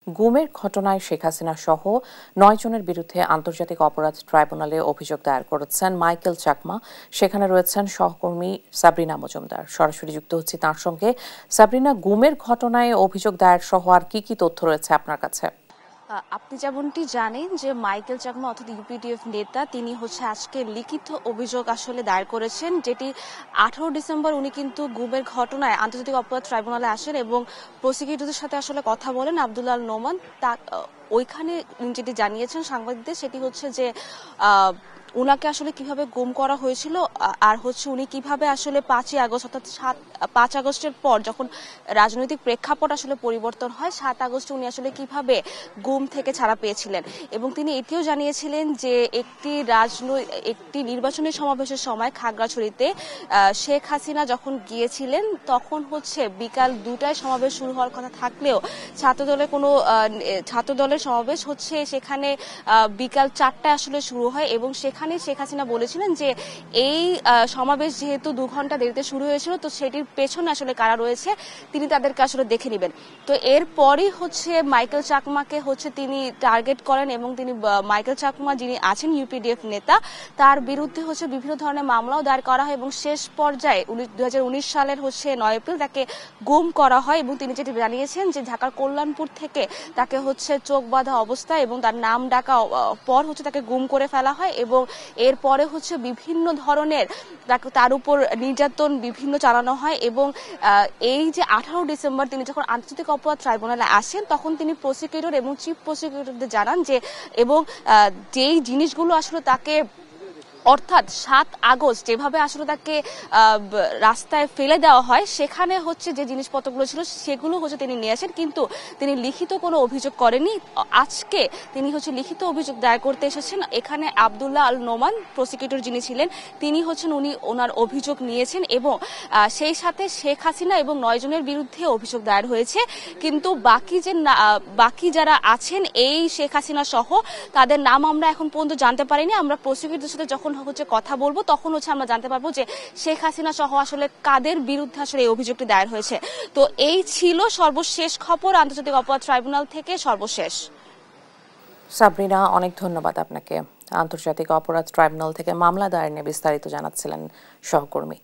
গুমের ঘটনায় শেখ হাসিনা সহ ৯ জনের বিরুদ্ধে আন্তর্জাতিক অপরাধ ট্রাইব্যুনালে অভিযোগ দায়ের করেছেন মাইকেল চাকমা। সেখানে রয়েছেন সহকর্মী সাবরিনা মজুমদার। সরাসরি যুক্ত হচ্ছে তার সঙ্গে। সাবরিনা, গুমের ঘটনায় অভিযোগ দায়ের সহ আর কি কি তথ্য রয়েছে আপনার কাছে? আপনি যেমনটি জানেন যে মাইকেল চাকমা অর্থাৎ ইউপিডিএফ নেতা, তিনি আজকে লিখিত অভিযোগ আসলে দায়ের করেছেন, যেটি 18 ডিসেম্বর উনি কিন্তু গুমের ঘটনায় আন্তর্জাতিক অপরাধ ট্রাইব্যুনালে আসেন এবং প্রসিকিউটরদের সাথে আসলে কথা বলেন আব্দুল্লাহ আল নোমান। ওইখানে যেটি জানিয়েছেন সাংবাদিকদের সেটি যে উনাকে আসলে কিভাবে গুম করা হয়েছিল আর উনি কিভাবে আসলে 5ই আগস্ট অর্থাৎ 5 আগস্টের পর যখন রাজনৈতিক প্রেক্ষাপট আসলে পরিবর্তন হয়, 7 আগস্ট উনি আসলে কিভাবে গুম থেকে ছাড়া পেয়েছিলেন। এবং তিনি এটিও জানিয়েছিলেন যে একটি নির্বাচনী সমাবেশের সময় খাগড়াছড়িতে শেখ হাসিনা যখন গিয়েছিলেন তখন বিকাল 2টায় সমাবেশ শুরু হওয়ার কথা থাকলেও ছাত্রদলের সমাবেশ সেখানে বিকাল 4টায় আসলে শুরু হয় এবং সেখানে শেখ হাসিনা বলেছিলেন যে এই সমাবেশ যেহেতু 2 ঘন্টা দেরিতে শুরু হয়েছিল, তো সেটির পেছনে আসলে কারা রয়েছে তিনি তাদেরকে আসলে দেখে নেবেন। তো এরপরই মাইকেল চাকমাকে তিনি টার্গেট করেন এবং তিনি মাইকেল চাকমা যিনি আছেন ইউপিডিএফ নেতা, তার বিরুদ্ধে বিভিন্ন ধরনের মামলাও দায়ের করা হয় এবং শেষ পর্যায়ে 2019 সালের 9 এপ্রিল তাকে গুম করা হয়। এবং তিনি যেটি জানিয়েছেন যে ঢাকার কল্যাণপুর থেকে তাকে চোখ বাঁধা অবস্থায় এবং তার নাম ডাকা পর তাকে গুম করে ফেলা হয় এবং এরপরে বিভিন্ন ধরনের তার উপর নির্যাতন বিভিন্ন চালানো হয়। এবং এই যে 18 ডিসেম্বর তিনি যখন আন্তর্জাতিক অপরাধ ট্রাইব্যুনালে আসেন তখন তিনি প্রসিকিউটর এবং চিফ প্রসিকিউটরদের জানান যে এবং যেই জিনিসগুলো আসলে তাকে অর্থাৎ 7 আগস্ট যেভাবে আসলে তাকে রাস্তায় ফেলে দেওয়া হয় সেখানে যে জিনিসপত্রগুলো ছিল সেগুলো তিনি নিয়ে আসেন, কিন্তু তিনি লিখিত কোনো অভিযোগ করেননি। আজকে তিনি লিখিত অভিযোগ দায়ের করতে এসেছেন। এখানে আব্দুল্লাহ আল নোমান প্রসিকিউটর যিনি ছিলেন তিনি উনি ওনার অভিযোগ নিয়েছেন এবং সেই সাথে শেখ হাসিনা এবং 9 জনের বিরুদ্ধে অভিযোগ দায়ের হয়েছে, কিন্তু বাকি যারা আছেন এই শেখ হাসিনা সহ তাদের নাম আমরা এখন পর্যন্ত জানতে পারিনি। আমরা প্রসিকিউটরের সাথে যখন কথা বলবো তখন আমরা জানতে পারবো যে শেখ হাসিনা সহ আসলে কাদের বিরুদ্ধে আসলে এই অভিযোগটি দায়ের হয়েছে। তো এই ছিল সর্বশেষ খবর আন্তর্জাতিক অপরাধ ট্রাইব্যুনাল থেকে সর্বশেষ। সাবরিনা, অনেক ধন্যবাদ আপনাকে। আন্তর্জাতিক অপরাধ ট্রাইব্যুনাল থেকে মামলা দায়ের নিয়ে বিস্তারিত জানাচ্ছিলেন সহকর্মী।